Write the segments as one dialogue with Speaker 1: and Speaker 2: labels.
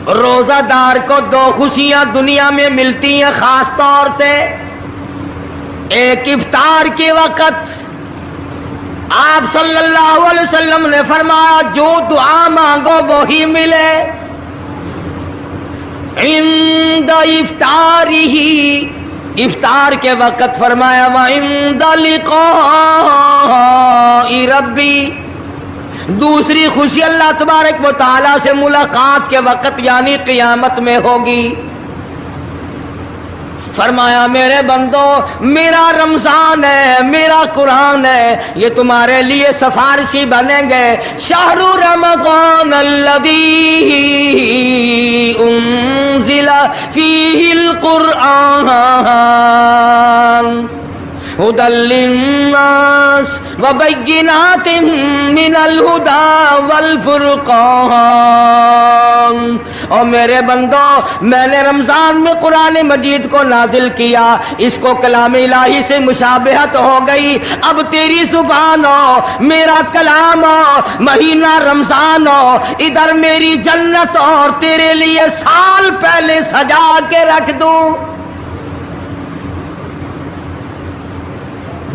Speaker 1: روزہ دار کو دو خوشیاں دنیا میں ملتی ہیں خاص طور سے. ایک افطار کے وقت آپ صلی اللہ علیہ وسلم نے فرمایا جو دعا مانگو وہی ملے. عند افطارہ، افطار کے وقت فرمایا وعند لقاء ربی. دوسری خوشی اللہ تبارک و تعالی سے ملاقات کے وقت یعنی قیامت میں ہوگی. فرمایا میرے بندو میرا رمضان ہے، میرا قرآن ہے، یہ تمہارے لیے سفارشی بنیں گے. شہر رمضان الذی انزل فیہ القرآن ہدی للناس وبینات من الہدی والفرقان. اور میرے بندو میں نے رمضان میں قرآن مجید کو نازل کیا، اس کو کلام الہی سے مشابہت ہو گئی. اب تیری زبان ہو، میرا کلام ہو، مہینہ رمضان ہو، ادھر میری جنت اور تیرے لیے سال پہلے سجا کے رکھ دوں،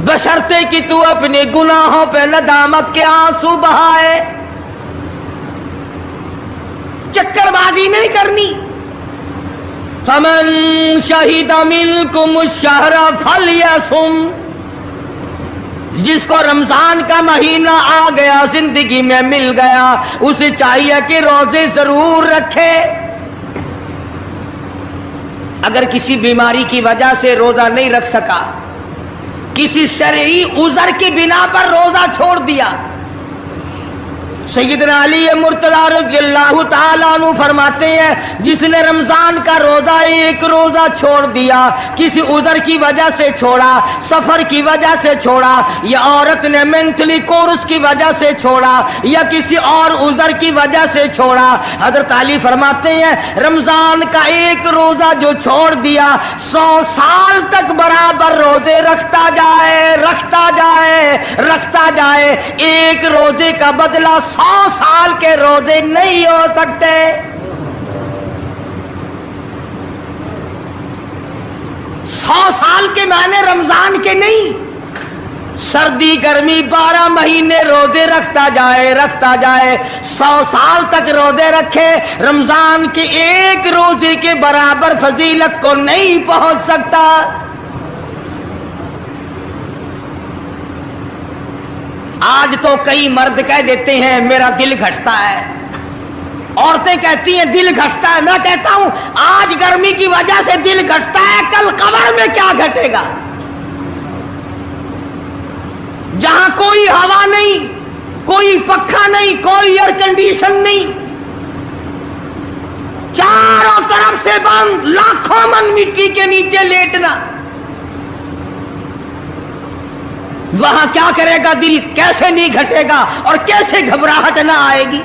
Speaker 1: بشرطے کہ تو اپنے گناہوں پہ ندامت کے آنسو بہائے. چکر بازی نہیں کرنی. فمن شہد منکم الشہر فلیصم. جس کو رمضان کا مہینہ آ گیا، زندگی میں مل گیا، اسے چاہیے کہ روزے ضرور رکھے. اگر کسی بیماری کی وجہ سے روزہ نہیں رکھ سکا، کسی شرعی عذر کی بنا پر روزہ چھوڑ دیا، سیدنا علی مرتضی رضی اللہ تعالیٰ عنہ فرماتے ہیں جس نے رمضان کا روزہ ایک روزہ چھوڑ دیا، کسی عذر کی وجہ سے چھوڑا، سفر کی وجہ سے چھوڑا، یا عورت نے مینٹلی کورس کی وجہ سے چھوڑا، یا کسی اور عذر کی وجہ سے چھوڑا، حضرت علی فرماتے ہیں رمضان کا ایک روزہ جو چھوڑ دیا 100 سال تک برابر روزے رکھتا جائے، رکھتا جائے، رکھتا جائے، ایک روزے کا بدلہ 100 سال کے روزے نہیں ہو سکتے. 100 سال کے معنی رمضان کے نہیں. سردی گرمی 12 مہینے روزے رکھتا جائے، رکھتا جائے، 100 سال تک روزے رکھے، رمضان کے ایک روزے کے برابر فضیلت کو نہیں پہنچ سکتا. آج تو کئی مرد کہہ دیتے ہیں میرا دل گھٹتا ہے، عورتیں کہتی ہیں دل گھٹتا ہے. میں کہتا ہوں آج گرمی کی وجہ سے دل گھٹتا ہے، کل قبر میں کیا گھٹے گا؟ جہاں کوئی ہوا نہیں، کوئی پنکھا نہیں، کوئی ایئر کنڈیشن نہیں، چاروں طرف سے بند، لاکھوں من مٹی کے نیچے لیٹنا، وہاں کیا کرے گا دل؟ کیسے نہیں گھٹے گا اور کیسے گھبراہٹ نہ آئے گی؟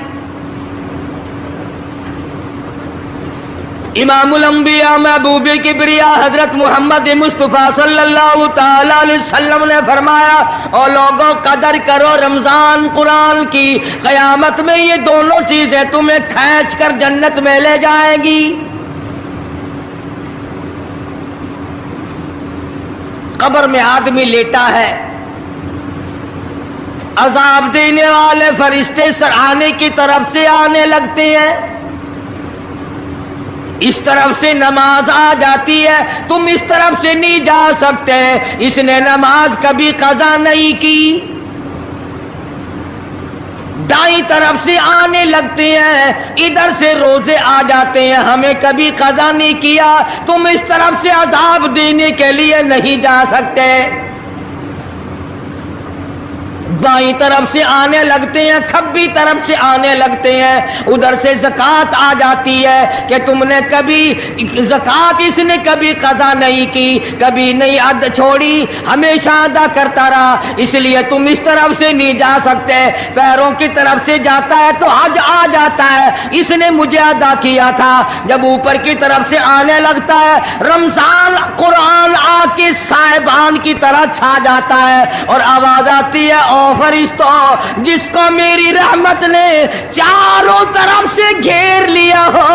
Speaker 1: امام الانبیاء محبوب کبریا حضرت محمد مصطفیٰ صلی اللہ تعالی علیہ وسلم نے فرمایا اور لوگوں قدر کرو رمضان قرآن کی، قیامت میں یہ دونوں چیزیں تمہیں کھینچ کر جنت میں لے جائیں گی. قبر میں آدمی لیٹا ہے، عذاب دینے والے فرشتے سرانے کی طرف سے آنے لگتے ہیں، اس طرف سے نماز آ جاتی ہے، تم اس طرف سے نہیں جا سکتے، اس نے نماز کبھی قضا نہیں کی. دائیں طرف سے آنے لگتے ہیں، ادھر سے روزے آ جاتے ہیں، ہمیں کبھی قضا نہیں کیا، تم اس طرف سے عذاب دینے کے لیے نہیں جا سکتے. بائیں طرف سے آنے لگتے ہیں، کھبی طرف سے آنے لگتے ہیں، ادھر سے زکوٰۃ آ جاتی ہے کہ تم نے کبھی زکوٰۃ اس نے کبھی قضا نہیں کی، کبھی نہیں ادا چھوڑی، ہمیشہ ادا کرتا رہا، اس لیے تم اس طرف سے نہیں جا سکتے. پیروں کی طرف سے جاتا ہے تو حج آ جاتا ہے، اس نے مجھے ادا کیا تھا. جب اوپر کی طرف سے آنے لگتا ہے، رمضان قرآن آ کے صاحبان کی طرح چھا جاتا ہے اور آواز آتی ہے او فرشتوں جس کو میری رحمت نے چاروں طرف سے گھیر لیا ہو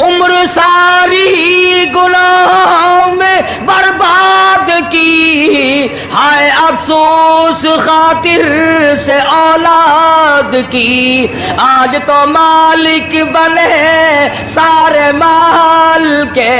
Speaker 1: عمر ساری گناہوں میں برباد کی، ہائے افسوس خاطر سے اولاد کی، آج تو مالک بنے سارے مال کے۔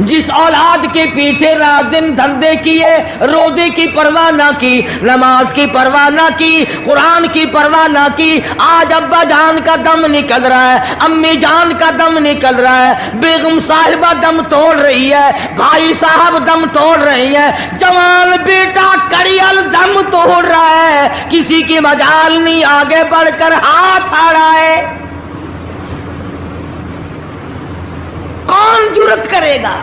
Speaker 1: جس اولاد کے پیچھے رات دن دھندے کیے، روزے کی پرواہ نہ کی، نماز کی پرواہ نہ کی، قرآن کی پرواہ نہ کی، آج ابا جان کا دم نکل رہا ہے، امی جان کا دم نکل رہا ہے، بیگم صاحبہ دم توڑ رہی ہے، بھائی صاحب دم توڑ رہی ہے، جوان بیٹا کڑیل دم توڑ رہا ہے، کسی کی مجال نہیں آگے بڑھ کر ہاتھ آ رہا ہے۔ کون جرت کرے گا؟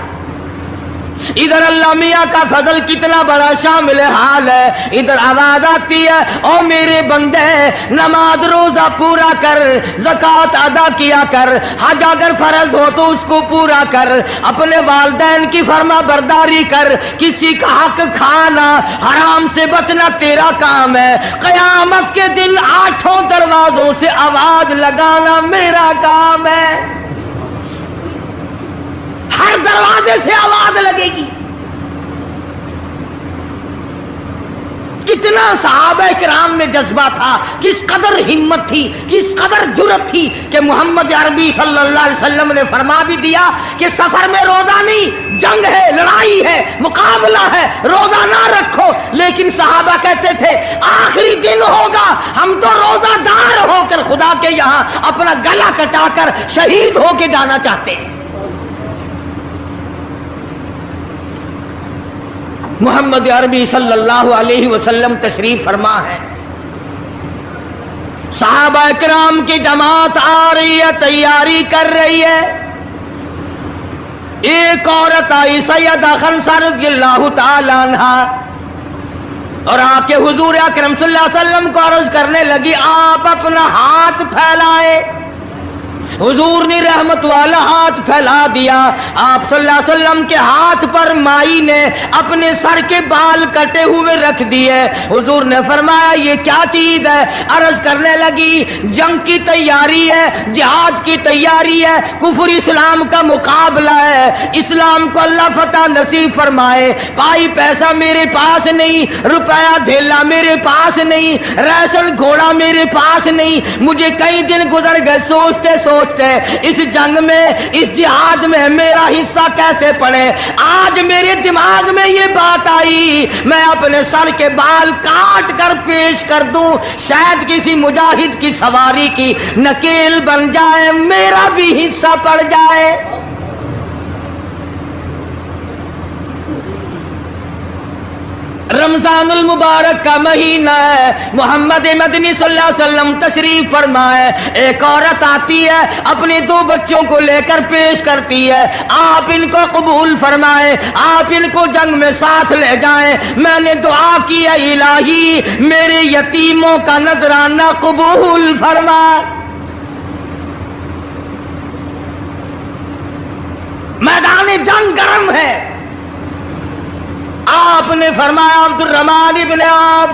Speaker 1: ادھر اللہ میاں کا فضل کتنا بڑا شامل حال ہے، ادھر آواز آتی ہے او میرے بندے نماز روزہ پورا کر، زکوٰۃ ادا کیا کر، حج اگر فرض ہو تو اس کو پورا کر، اپنے والدین کی فرما برداری کر، کسی کا حق کھانا حرام سے بچنا تیرا کام ہے، قیامت کے دن 8 دروازوں سے آواز لگانا میرا کام ہے۔ ہر دروازے سے آواز لگے گی۔ کتنا صحابہ کرام میں جذبہ تھا، کس قدر ہمت تھی، کس قدر جرت تھی کہ محمد عربی صلی اللہ علیہ وسلم نے فرما بھی دیا کہ سفر میں روزہ نہیں، جنگ ہے، لڑائی ہے، مقابلہ ہے، روزہ نہ رکھو، لیکن صحابہ کہتے تھے آخری دن ہوگا ہم تو روزہ دار ہو کر خدا کے یہاں اپنا گلا کٹا کر شہید ہو کے جانا چاہتے ہیں۔ محمد عربی صلی اللہ علیہ وسلم تشریف فرما ہے، صحابہ کرام کی جماعت آ رہی ہے، تیاری کر رہی ہے، ایک عورت آئی سیدہ خنسہ رضی اللہ تعالی عنہا اور آ کے حضور اکرم صلی اللہ علیہ وسلم کو عرض کرنے لگی آپ اپنا ہاتھ پھیلائے۔ حضور نے رحمت والا ہاتھ پھیلا دیا، آپ صلی اللہ علیہ وسلم کے ہاتھ پر مائی نے اپنے سر کے بال کٹے ہوئے رکھ دیے۔ حضور نے فرمایا یہ کیا چیز ہے؟ عرض کرنے لگی جنگ کی تیاری ہے، جہاد کی تیاری ہے، کفر اسلام کا مقابلہ ہے، اسلام کو اللہ فتح نصیب فرمائے، پائی پیسہ میرے پاس نہیں، روپیہ دھیلا میرے پاس نہیں، ریشن گھوڑا میرے پاس نہیں، مجھے کئی دن گزر گئے سوچتے اس جنگ میں، اس جہاد میں میرا حصہ کیسے پڑے۔ آج میرے دماغ میں یہ بات آئی میں اپنے سر کے بال کاٹ کر پیش کر دوں، شاید کسی مجاہد کی سواری کی نکیل بن جائے، میرا بھی حصہ پڑ جائے۔ رمضان المبارک کا مہینہ ہے، محمد مدنی صلی اللہ علیہ وسلم تشریف فرمائے، ایک عورت آتی ہے اپنے 2 بچوں کو لے کر پیش کرتی ہے، آپ ان کو قبول فرمائے، آپ ان کو جنگ میں ساتھ لے جائیں، میں نے دعا کی ہے الہی میرے یتیموں کا نذرانہ قبول فرما۔ میدان جنگ گرم ہے، آپ نے فرمایا عبد الرحمن ابن عوف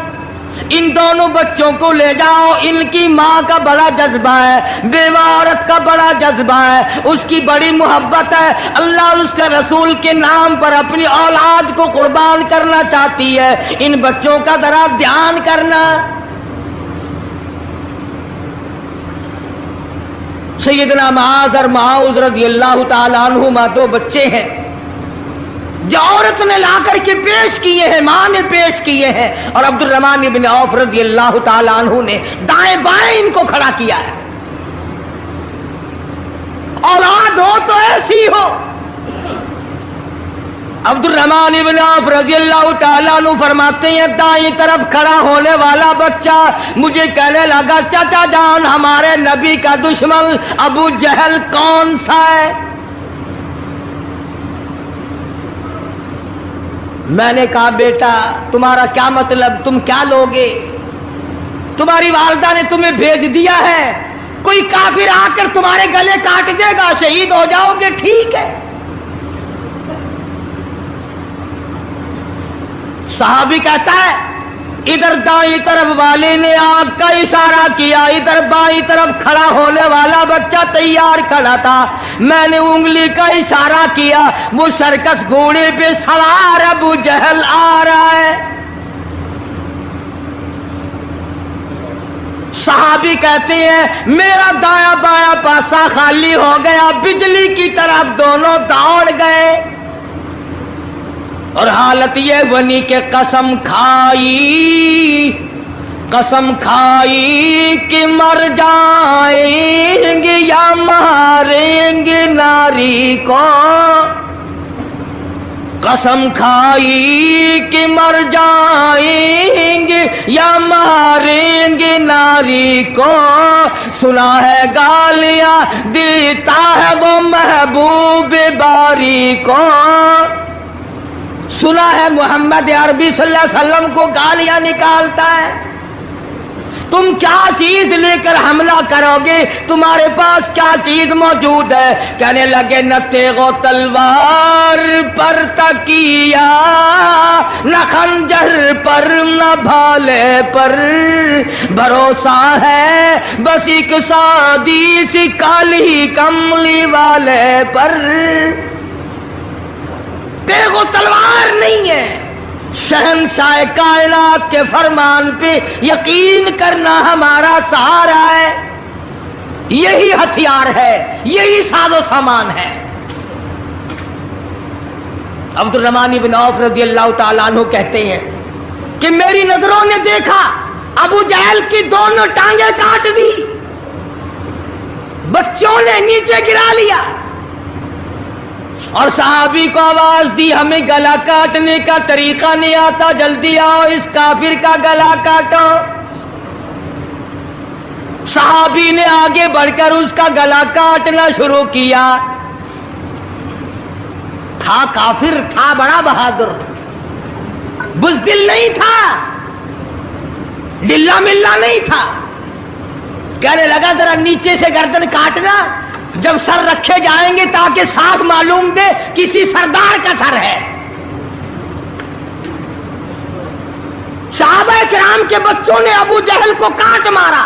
Speaker 1: ان دونوں بچوں کو لے جاؤ، ان کی ماں کا بڑا جذبہ ہے، بیوہ عورت کا بڑا جذبہ ہے، اس کی بڑی محبت ہے، اللہ اور اس کے رسول کے نام پر اپنی اولاد کو قربان کرنا چاہتی ہے، ان بچوں کا ذرا دھیان کرنا۔ سیدنا معاذ اور معاذ رضی اللہ تعالی عنہما 2 بچے ہیں جو عورت نے لا کر کے پیش کیے ہیں، ماں نے پیش کیے ہیں، اور عبد الرحمن بن عوف رضی اللہ تعالی عنہ نے دائیں بائیں ان کو کھڑا کیا ہے۔ اولاد ہو تو ایسی ہو۔ عبد الرحمن بن عوف رضی اللہ تعالی عنہ فرماتے ہیں دائیں طرف کھڑا ہونے والا بچہ مجھے کہنے لگا چچا جان ہمارے نبی کا دشمن ابو جہل کون سا ہے؟ میں نے کہا بیٹا تمہارا کیا مطلب، تم کیا لوگے؟ تمہاری والدہ نے تمہیں بھیج دیا ہے، کوئی کافر آ کر تمہارے گلے کاٹ دے گا، شہید ہو جاؤ گے، ٹھیک ہے۔ صحابی کہتا ہے ادھر دائیں طرف والے نے آگ کا اشارہ کیا، ادھر بائیں طرف کھڑا ہونے والا بچہ تیار کھڑا تھا، میں نے انگلی کا اشارہ کیا، وہ سرکس گھوڑے پہ سوار ابو جہل آ رہا ہے۔ صحابی کہتے ہیں میرا دایاں بایاں پاسا خالی ہو گیا، بجلی کی طرف دونوں دوڑ گئے، اور حالت یہ بنی کہ قسم کھائی کہ مر جائیں گے یا ماریں گے ناری کو، قسم کھائی کہ مر جائیں گے یا ماریں گے ناری کو، سنا ہے گالیاں دیتا ہے وہ محبوب باری کو، سنا ہے محمد عربی صلی اللہ علیہ وسلم کو گالیاں نکالتا ہے، تم کیا چیز لے کر حملہ کرو گے، تمہارے پاس کیا چیز موجود ہے؟ کہنے لگے نہ تیغ و تلوار پر تکیہ، نہ خنجر پر نہ بھالے پر، بھروسہ ہے بس ایک سادی سی کالی کملی والے پر، تیغ و تلوار نہیں ہے، شہنشاہ کائنات کے فرمان پہ یقین کرنا ہمارا سہارا ہے، یہی ہتھیار ہے، یہی ساز و سامان ہے۔ عبد الرحمن بن عوف رضی اللہ تعالیٰ عنہ کہتے ہیں کہ میری نظروں نے دیکھا ابو جہل کی دونوں ٹانگیں کاٹ دی، بچوں نے نیچے گرا لیا، اور صحابی کو آواز دی ہمیں گلا کاٹنے کا طریقہ نہیں آتا، جلدی آؤ اس کافر کا گلا کاٹو۔ صحابی نے آگے بڑھ کر اس کا گلا کاٹنا شروع کیا، تھا کافر، تھا بڑا بہادر، بزدل نہیں تھا، ڈلا ملا نہیں تھا، کہنے لگا ذرا نیچے سے گردن کاٹنا، جب سر رکھے جائیں گے تاکہ صاف معلوم دے کسی سردار کا سر ہے۔ صحابہ کرام کے بچوں نے ابو جہل کو کاٹ مارا،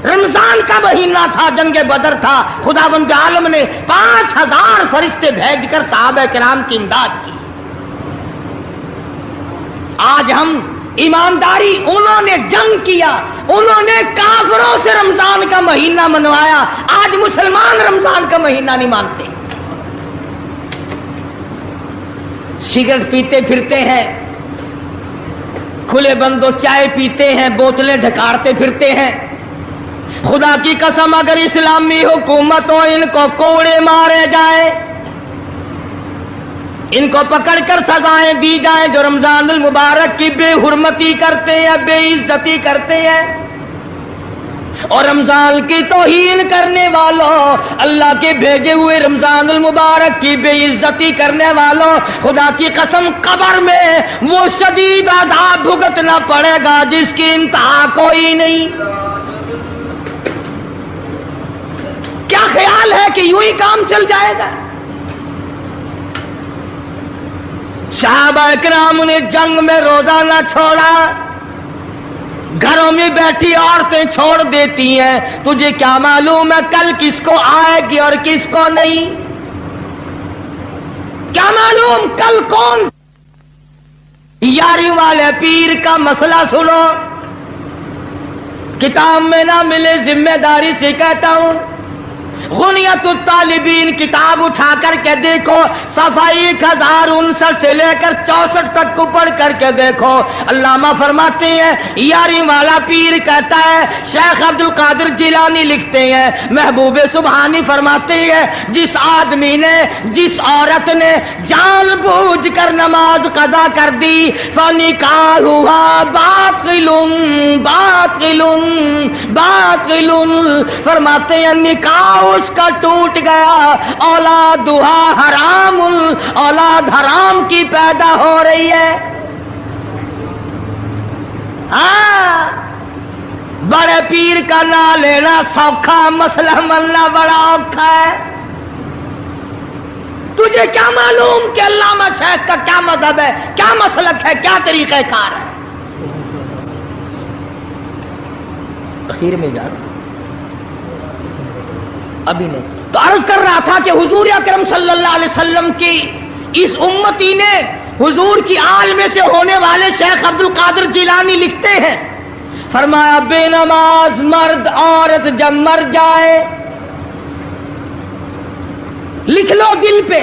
Speaker 1: رمضان کا مہینہ تھا، جنگ بدر تھا، خداوند عالم نے 5000 فرشتے بھیج کر صحابہ کرام کی امداد کی۔ آج ہم ایمانداری، انہوں نے جنگ کیا، انہوں نے کافروں سے رمضان کا مہینہ منوایا، آج مسلمان رمضان کا مہینہ نہیں مانتے، سگریٹ پیتے پھرتے ہیں، کھلے بندوں چائے پیتے ہیں، بوتلیں ڈھکارتے پھرتے ہیں۔ خدا کی قسم اگر اسلامی حکومت ہو ان کو کوڑے مارے جائیں، ان کو پکڑ کر سزائیں دی جائیں جو رمضان المبارک کی بے حرمتی کرتے ہیں، بے عزتی کرتے ہیں، اور رمضان کی توہین کرنے والوں، اللہ کے بھیجے ہوئے رمضان المبارک کی بے عزتی کرنے والوں، خدا کی قسم قبر میں وہ شدید عذاب بھگتنا پڑے گا جس کی انتہا کوئی نہیں۔ کیا خیال ہے کہ یوں ہی کام چل جائے گا؟ صحابہ کرام نے جنگ میں روزہ نہ چھوڑا، گھروں میں بیٹھی عورتیں چھوڑ دیتی ہیں، تجھے کیا معلوم ہے کل کس کو آئے گی اور کس کو نہیں؟ کیا معلوم کل کون؟ یاری والے پیر کا مسئلہ سنو، کتاب میں نہ ملے، ذمہ داری سے کہتا ہوں، غنیت الطالبین کتاب اٹھا کر کے دیکھو، صفحہ 1059 سے لے کر 64 تک کو پڑھ کر کے دیکھو، علامہ فرماتے ہیں یاری والا پیر کہتا ہے، شیخ عبد القادر جیلانی لکھتے ہیں، محبوب سبحانی فرماتے ہیں، جس آدمی نے، جس عورت نے جان بوجھ کر نماز قضا کر دی، فنکاحها باطل باطل باطل، فرماتے ہیں نکاح اس کا ٹوٹ گیا، اولادھا حرام، اولاد حرام کی پیدا ہو رہی ہے۔ ہاں، بڑے پیر کا نام لینا سوکھا، مسئلہ ملنا بڑا اوکھا ہے۔ تجھے کیا معلوم کہ علامہ شیخ کا کیا مذہب ہے، کیا مسلک ہے، کیا طریقہ کار ہے؟ اخیر میں جا رہا ابھی نہیں. تو عرض کر رہا تھا کہ حضور اکرم صلی اللہ علیہ وسلم کی اس امتی نے حضور کی آل میں سے ہونے والے شیخ عبد القادر جیلانی لکھتے ہیں، فرمایا بے نماز مرد عورت جب مر جائے، لکھ لو دل پہ،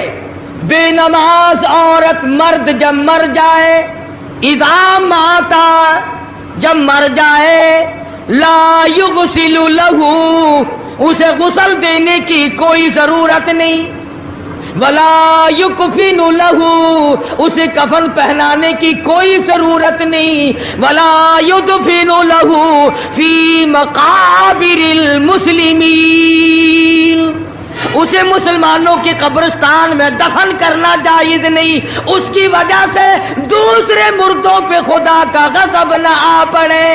Speaker 1: بے نماز عورت مرد جب مر جائے، اذا ماتا جب مر جائے، لا یغسل لہو اسے غسل دینے کی کوئی ضرورت نہیں، ولا یکفن لہو اسے کفن پہنانے کی کوئی ضرورت نہیں، ولا یدفن لہو فی مقابر المسلمین اسے مسلمانوں کے قبرستان میں دفن کرنا جائز نہیں، اس کی وجہ سے دوسرے مردوں پہ خدا کا غضب نہ آ پڑے.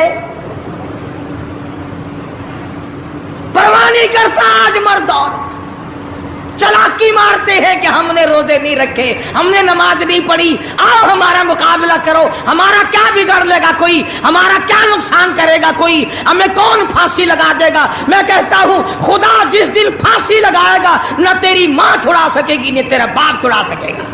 Speaker 1: پرواہ نہیں کرتا آج مرد عورت، چلاکی مارتے ہیں کہ ہم نے روزے نہیں رکھے، ہم نے نماز نہیں پڑھی، آؤ ہمارا مقابلہ کرو، ہمارا کیا بگڑ لے گا کوئی، ہمارا کیا نقصان کرے گا کوئی، ہمیں کون پھانسی لگا دے گا. میں کہتا ہوں خدا جس دن پھانسی لگائے گا نہ تیری ماں چھڑا سکے گی نہ تیرا باپ چھڑا سکے گا،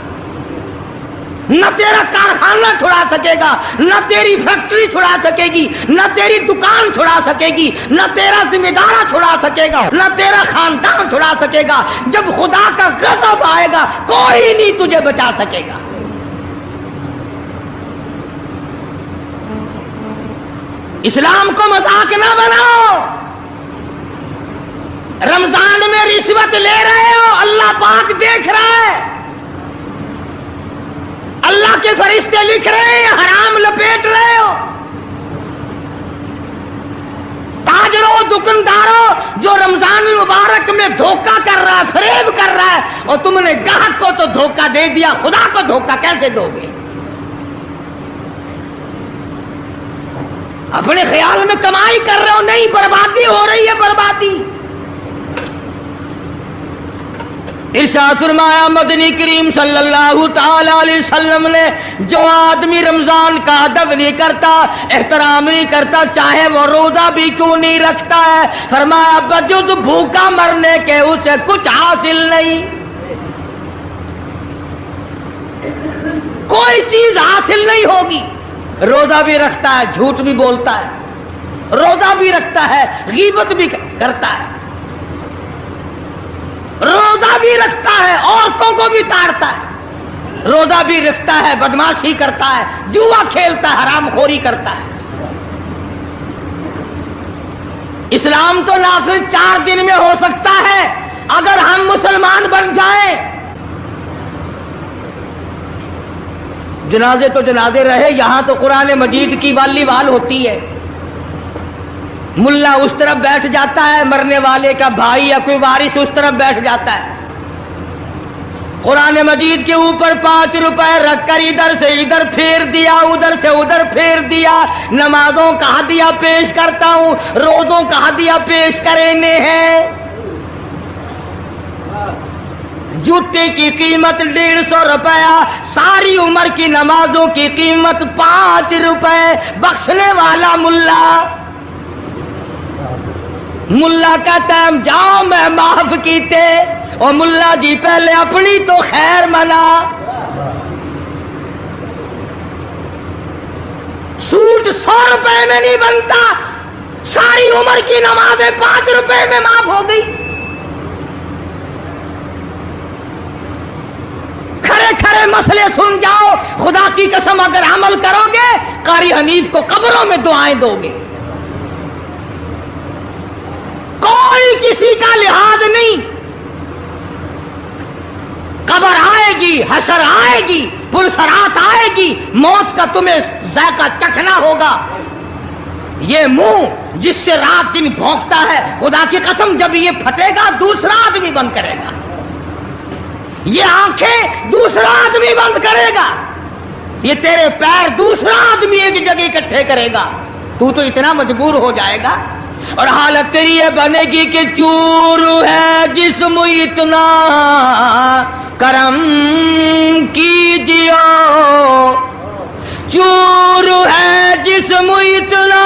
Speaker 1: نہ تیرا کارخانہ چھڑا سکے گا، نہ تیری فیکٹری چھڑا سکے گی، نہ تیری دکان چھڑا سکے گی، نہ تیرا ذمہ دارہ چھڑا سکے گا، نہ تیرا خاندان چھڑا سکے گا. جب خدا کا غضب آئے گا کوئی نہیں تجھے بچا سکے گا. اسلام کو مذاق نہ بناؤ. رمضان میں رشوت لے رہے ہو، اللہ پاک دیکھ رہا ہے، اللہ کے فرشتے لکھ رہے ہیں، حرام لپیٹ رہے ہو. تاجروں دکانداروں جو رمضان المبارک میں دھوکہ کر رہا ہے، فریب کر رہا ہے، اور تم نے گاہک کو تو دھوکہ دے دیا، خدا کو دھوکہ کیسے دو گے؟ اپنے خیال میں کمائی کر رہے ہو، نہیں، بربادی ہو رہی ہے، بربادی. ارشاد فرمایا مدنی کریم صلی اللہ تعالی علیہ وسلم نے، جو آدمی رمضان کا ادب نہیں کرتا، احترام نہیں کرتا، چاہے وہ روزہ بھی کیوں نہیں رکھتا ہے، فرمایا بجز بھوکا مرنے کے اسے کچھ حاصل نہیں، کوئی چیز حاصل نہیں ہوگی. روزہ بھی رکھتا ہے، جھوٹ بھی بولتا ہے، روزہ بھی رکھتا ہے، غیبت بھی کرتا ہے، روزہ بھی رکھتا ہے، عورتوں کو بھی تاڑتا ہے، روزہ بھی رکھتا ہے، بدماشی کرتا ہے، جوا کھیلتا ہے، حرام خوری کرتا ہے. اسلام تو نافذ 4 دن میں ہو سکتا ہے اگر ہم مسلمان بن جائیں. جنازے تو جنازے رہے، یہاں تو قرآن مجید کی والی وال ہوتی ہے. ملا اس طرف بیٹھ جاتا ہے، مرنے والے کا بھائی یا کوئی وارث اس طرف بیٹھ جاتا ہے، قرآن مجید کے اوپر 5 روپے رکھ کر ادھر سے ادھر پھیر دیا، ادھر سے ادھر پھیر دیا. نمازوں کا ہدیہ پیش کرتا ہوں، روزوں کا ہدیہ پیش کرنے ہیں. جوتے کی قیمت 150 روپیہ، ساری عمر کی نمازوں کی قیمت 5 روپے. بخشنے والا ملا کہتا ہے جاؤ میں معاف کیتے، اور ملا جی پہلے اپنی تو خیر منا. سوٹ 100 روپے میں نہیں بنتا، ساری عمر کی نمازیں 5 روپے میں معاف ہو گئی. کھڑے کھڑے مسئلے سن جاؤ، خدا کی قسم اگر عمل کرو گے قاری حنیف کو قبروں میں دعائیں دو گے. کوئی کسی کا لحاظ نہیں، قبر آئے گی، حشر آئے گی، پلسرات آئے گی، موت کا تمہیں ذائقہ چکھنا ہوگا. یہ منہ جس سے رات دن بھونکتا ہے، خدا کی قسم جب یہ پھٹے گا دوسرا آدمی بند کرے گا. یہ آنکھیں دوسرا آدمی بند کرے گا، یہ تیرے پیر دوسرا آدمی ایک جگہ اکٹھے کرے گا. تو اتنا مجبور ہو جائے گا، اور حالت تیری یہ بنے گی کہ چور ہے جسم اتنا کرم کیجیے، چور ہے جسم اتنا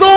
Speaker 1: 2